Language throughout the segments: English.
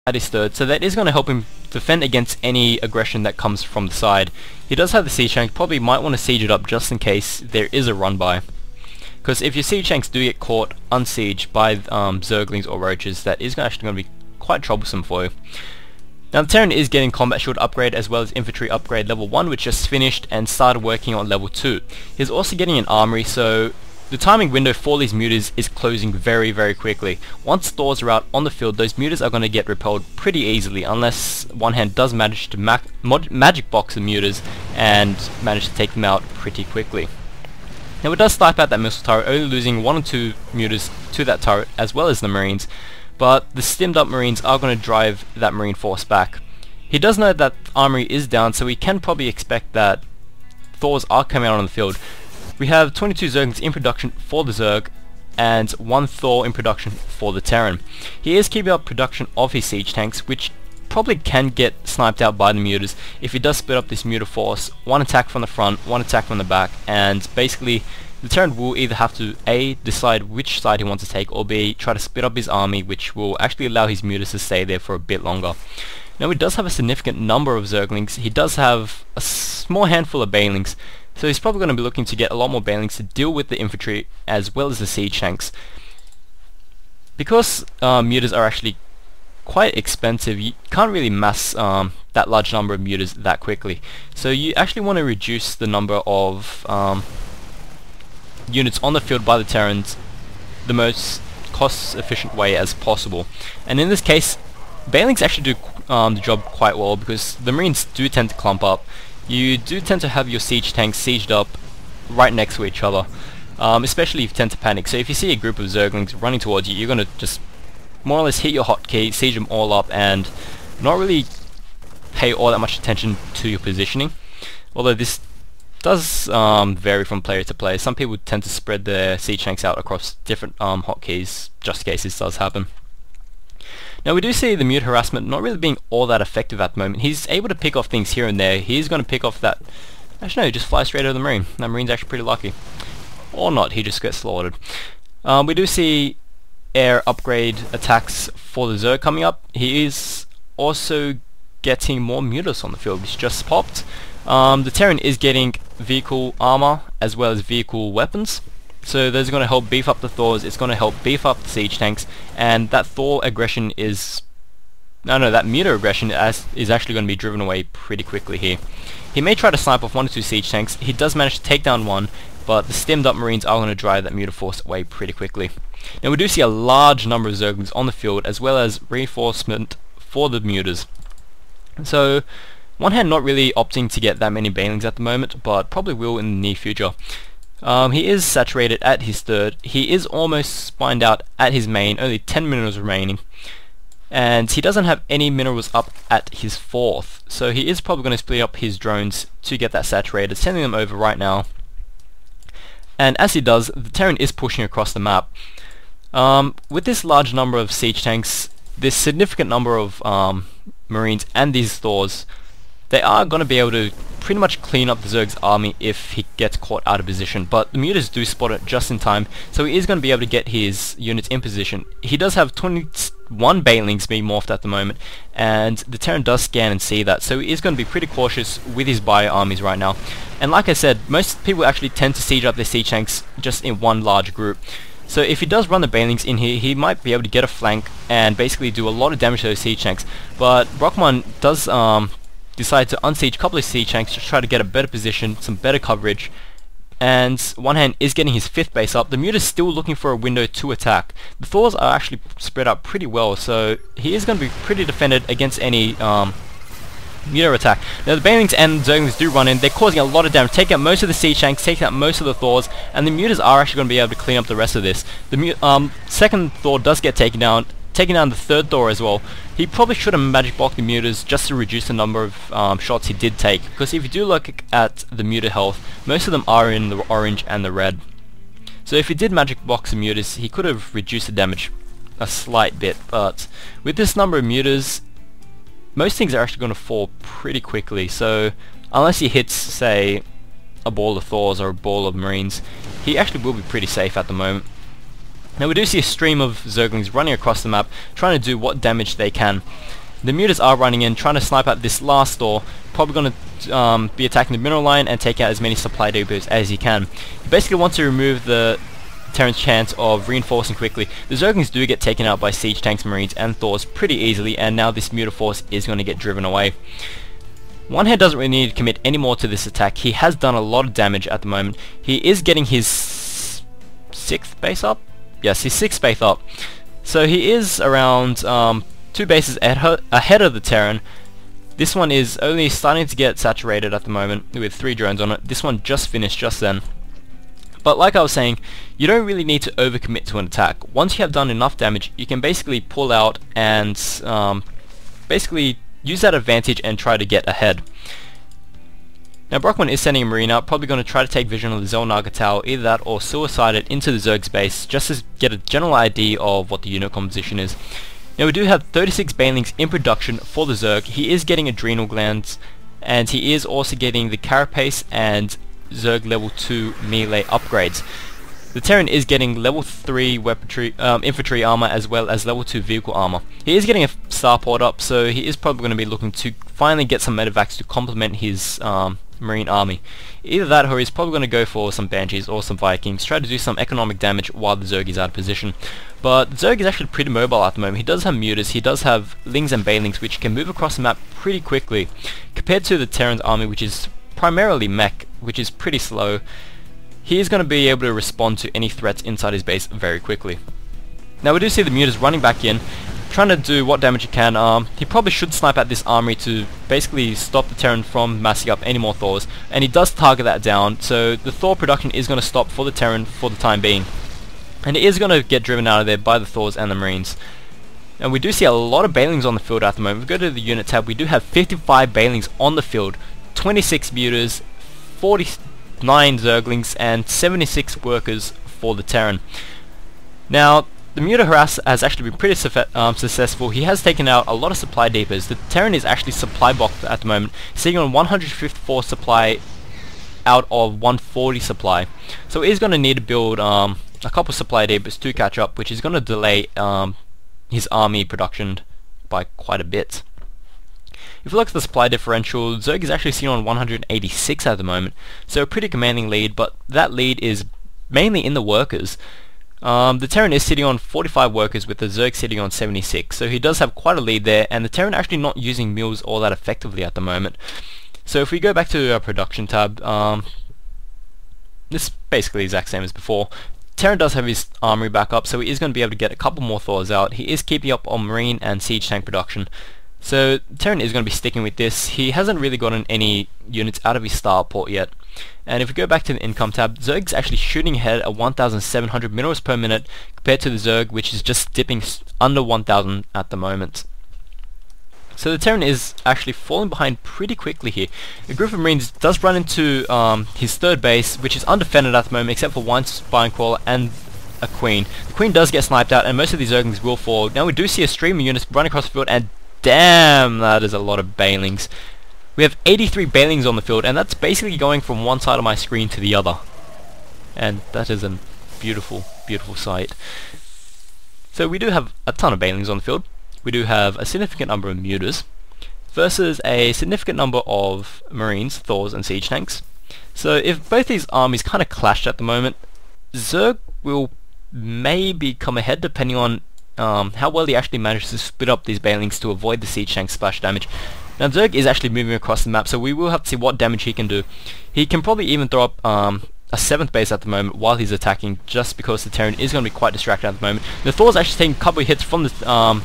at his third, so that is going to help him defend against any aggression that comes from the side. He does have the siege tank, probably might want to siege it up just in case there is a run by. Because if your siege tanks do get caught unsieged by zerglings or roaches, that is actually going to be quite troublesome for you. Now the Terran is getting combat shield upgrade as well as infantry upgrade level 1, which just finished and started working on level 2. He's also getting an armory, so the timing window for these mutas is closing very quickly. Once Thors are out on the field, those mutas are going to get repelled pretty easily unless OneHand does manage to magic box the mutas and manage to take them out pretty quickly. Now it does snipe out that missile turret, only losing 1 or 2 mutas to that turret as well as the marines, but the stimmed up marines are going to drive that marine force back. He does know that armory is down, so he can probably expect that Thors are coming out on the field. We have 22 Zerglings in production for the Zerg, and 1 Thor in production for the Terran. He is keeping up production of his siege tanks, which probably can get sniped out by the mutas if he does split up this muta force. 1 attack from the front, 1 attack from the back, and basically the Terran will either have to A, decide which side he wants to take, or B, try to split up his army, which will actually allow his mutas to stay there for a bit longer. Now he does have a significant number of Zerglings. He does have a small handful of Banelings, so he's probably going to be looking to get a lot more Banelings to deal with the infantry as well as the siege tanks. Because mutas are actually quite expensive, you can't really mass that large number of mutas that quickly. So you actually want to reduce the number of units on the field by the Terrans the most cost efficient way as possible. And in this case, Banelings actually do the job quite well, because the Marines do tend to clump up. You do tend to have your siege tanks sieged up right next to each other, especially if you tend to panic. So if you see a group of Zerglings running towards you, you're going to just more or less hit your hotkey, siege them all up, and not really pay all that much attention to your positioning. Although this does vary from player to player. Some people tend to spread their siege tanks out across different hotkeys, just in case this does happen. Now we do see the mute harassment not really being all that effective at the moment. He's able to pick off things here and there. He's going to pick off that... Actually no, he just flies straight over the marine. That marine's actually pretty lucky. Or not, he just gets slaughtered. We do see air upgrade attacks for the Zerg coming up. He is also getting more mutas on the field, which just popped. The Terran is getting vehicle armor as well as vehicle weapons. So those are going to help beef up the Thors, it's going to help beef up the siege tanks, and that Thor aggression is... that muta aggression is actually going to be driven away pretty quickly here. He may try to snipe off 1 or 2 siege tanks. He does manage to take down 1, but the stemmed up marines are going to drive that muta force away pretty quickly. Now we do see a large number of Zerglings on the field, as well as reinforcement for the mutas. So OneHand not really opting to get that many Banelings at the moment, but probably will in the near future. He is saturated at his third. He is almost spined out at his main, only 10 minerals remaining. And he doesn't have any minerals up at his fourth, so he is probably going to split up his drones to get that saturated, sending them over right now. And as he does, the Terran is pushing across the map. With this large number of siege tanks, this significant number of marines and these Thors, they are going to be able to pretty much clean up the Zerg's army if he gets caught out of position, but the mutas do spot it just in time, so he is going to be able to get his units in position. He does have 21 Banelings being morphed at the moment, and the Terran does scan and see that, so he is going to be pretty cautious with his bio armies right now. And like I said, most people actually tend to siege up their siege tanks just in one large group. So if he does run the Banelings in here, he might be able to get a flank and basically do a lot of damage to those siege tanks. But Brockemon does decide to unsiege a couple of siege tanks to try to get a better position, some better coverage, and OneHand is getting his 5th base up. The muta's still looking for a window to attack. The Thors are actually spread out pretty well, so he is going to be pretty defended against any muta attack. Now the Banelings and Zerglings do run in, they're causing a lot of damage, take out most of the siege tanks, take out most of the Thors, and the mutas are actually going to be able to clean up the rest of this. The second Thor does get taken down the third Thor as well. He probably should have magic blocked the mutas just to reduce the number of shots he did take, because if you do look at the muta health, most of them are in the orange and the red. So if he did magic box the mutas, he could have reduced the damage a slight bit, but with this number of mutas, most things are actually going to fall pretty quickly, so unless he hits, say, a ball of Thors or a ball of Marines, he actually will be pretty safe at the moment. Now we do see a stream of Zerglings running across the map, trying to do what damage they can. The mutas are running in, trying to snipe out this last door, probably going to be attacking the mineral line and take out as many supply depots as he can. He basically wants to remove the Terran's chance of reinforcing quickly. The Zerglings do get taken out by siege tanks, marines and Thors pretty easily, and now this muta force is going to get driven away. OneHand doesn't really need to commit any more to this attack. He has done a lot of damage at the moment. He is getting his 6th base up? Yes, his 6th base up. So he is around 2 bases ahead of the Terran. This one is only starting to get saturated at the moment with 3 drones on it. This one just finished just then. But like I was saying, you don't really need to overcommit to an attack. Once you have done enough damage, you can basically pull out and basically use that advantage and try to get ahead. Now Brockemon is sending a marine out, probably going to try to take vision of the Xel'Naga tower, either that or suicide it into the Zerg's base, just to get a general idea of what the unit composition is. Now we do have 36 Banelings in production for the Zerg. He is getting adrenal glands, and he is also getting the carapace and Zerg level 2 melee upgrades. The Terran is getting level 3 weaponry, infantry armor as well as level 2 vehicle armor. He is getting a starport up, so he is probably going to be looking to finally get some medevacs to complement his marine army. Either that or he's probably going to go for some Banshees or some Vikings, try to do some economic damage while the Zerg is out of position. But Zerg is actually pretty mobile at the moment. He does have mutas, he does have Lings and Banelings which can move across the map pretty quickly, compared to the Terran's army which is primarily mech, which is pretty slow. He is going to be able to respond to any threats inside his base very quickly. Now we do see the mutas running back in, trying to do what damage he can. He probably should snipe at this armory to basically stop the Terran from massing up any more Thors, and he does target that down, so the Thor production is going to stop for the Terran for the time being. And it is going to get driven out of there by the Thors and the Marines. And we do see a lot of Banelings on the field at the moment. If we go to the unit tab, we do have 55 Banelings on the field, 26 mutas, 49 Zerglings, and 76 workers for the Terran. Now, the muta harass has actually been pretty successful. He has taken out a lot of supply depots. The Terran is actually supply blocked at the moment, sitting on 154 supply out of 140 supply. So he's going to need to build a couple supply depots to catch up, which is going to delay his army production by quite a bit. If you look at the supply differential, Zerg is actually sitting on 186 at the moment, so a pretty commanding lead, but that lead is mainly in the workers. The Terran is sitting on 45 workers with the Zerg sitting on 76, so he does have quite a lead there, and the Terran actually not using mills all that effectively at the moment. So if we go back to our production tab, this is basically the exact same as before. Terran does have his armory back up, so he is going to be able to get a couple more Thors out. He is keeping up on marine and siege tank production. So Terran is going to be sticking with this. He hasn't really gotten any units out of his starport yet. And if we go back to the income tab, Zerg's actually shooting ahead at 1,700 minerals per minute compared to the Zerg, which is just dipping under 1,000 at the moment. So the Terran is actually falling behind pretty quickly here. A group of Marines does run into his third base, which is undefended at the moment except for one Spine Crawler and a Queen. The Queen does get sniped out and most of these Zerglings will fall. Now we do see a stream of units running across the field, and damn, that is a lot of Banelings. We have 83 Banelings on the field, and that's basically going from one side of my screen to the other. And that is a beautiful, beautiful sight. So we do have a ton of Banelings on the field. We do have a significant number of mutas versus a significant number of Marines, Thors and Siege Tanks. So if both these armies kind of clashed at the moment, Zerg will maybe come ahead depending on how well he actually manages to split up these Banelings to avoid the Siege Tank splash damage. Now Zerg is actually moving across the map, so we will have to see what damage he can do. He can probably even throw up a 7th base at the moment while he's attacking, just because the Terran is going to be quite distracted at the moment. The Thor's actually taking a couple of hits from the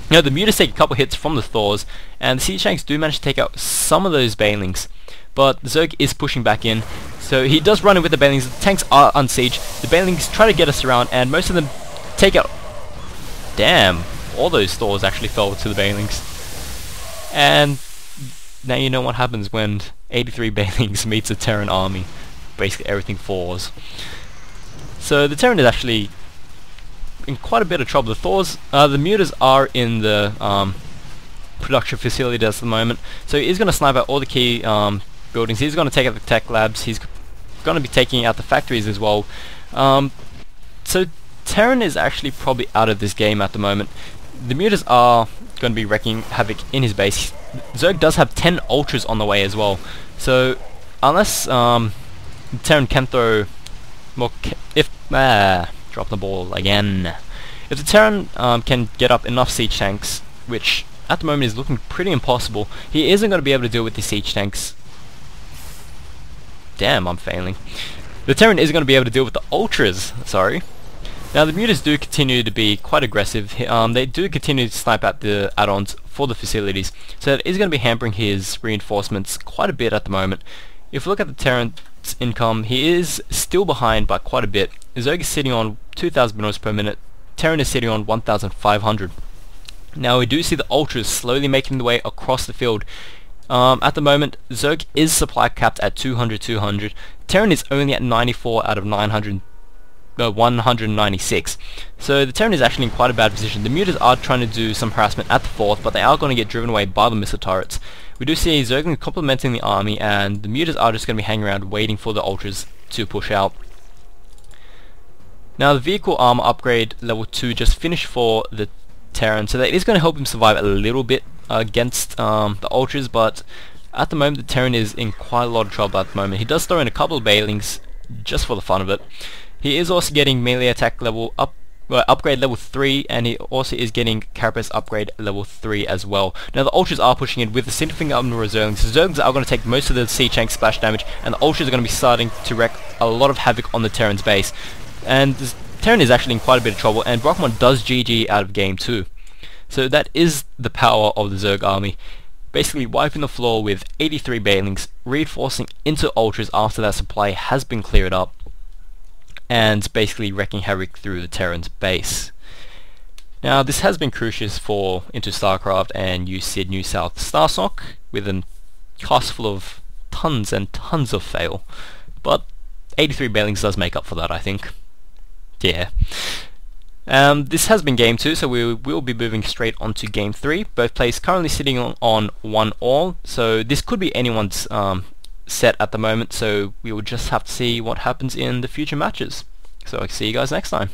the mutas take a couple of hits from the Thors, and the Siege Tanks do manage to take out some of those Banelings. But the Zerg is pushing back in, so he does run in with the Banelings. The tanks are unsieged. The Banelings try to get us around, and most of them take out... Damn, all those Thors actually fell to the Banelings. And now you know what happens when 83 Banelings meets a Terran army. Basically everything falls. So the Terran is actually in quite a bit of trouble. The Thors, the mutas are in the production facility at the moment, so he's going to snipe out all the key buildings. He's going to take out the tech labs. He's going to be taking out the factories as well. So Terran is actually probably out of this game at the moment. The Mutas are going to be wrecking havoc in his base. Zerg does have 10 Ultras on the way as well. So unless Terran can throw more... drop the ball again. If the Terran can get up enough siege tanks, which at the moment is looking pretty impossible, he isn't going to be able to deal with the siege tanks. Damn, I'm failing. The Terran isn't going to be able to deal with the Ultras, sorry. Now the Mutas do continue to be quite aggressive. They do continue to snipe at the add-ons for the facilities, so that is going to be hampering his reinforcements quite a bit at the moment. If we look at the Terran's income, he is still behind by quite a bit. Zerg is sitting on 2,000 minerals per minute, Terran is sitting on 1,500. Now we do see the Ultras slowly making their way across the field. At the moment, Zerg is supply capped at 200. Terran is only at 94 out of 196. So the Terran is actually in quite a bad position. The Mutas are trying to do some harassment at the fourth, but they are going to get driven away by the missile turrets. We do see Zergling complementing the army, and the Mutas are just going to be hanging around waiting for the Ultras to push out. Now the vehicle armor upgrade level 2 just finished for the Terran, so that is going to help him survive a little bit against the Ultras, but at the moment the Terran is in quite a lot of trouble at the moment. He does throw in a couple of Bailings just for the fun of it. He is also getting melee attack level upgrade level 3, and he also is getting Carapace upgrade level 3 as well. Now the Ultras are pushing in with a significant number of Zerglings. So Zerglings are going to take most of the siege tank splash damage, and the Ultras are going to be starting to wreak a lot of havoc on the Terran's base. And the Terran is actually in quite a bit of trouble, and Brockemon does GG out of game 2. So that is the power of the Zerg army. Basically wiping the floor with 83 Bailings, reinforcing into Ultras after that supply has been cleared up, and basically wrecking havoc through the Terran's base. Now this has been Crucius for Into StarCraft and USID New South Starsock, with a cast full of tons and tons of fail, but 83 Bailings does make up for that, I think. Yeah. This has been game 2, so we will be moving straight on to game 3. Both players currently sitting on 1-all, so this could be anyone's set at the moment, so we will just have to see what happens in the future matches. So I'll see you guys next time.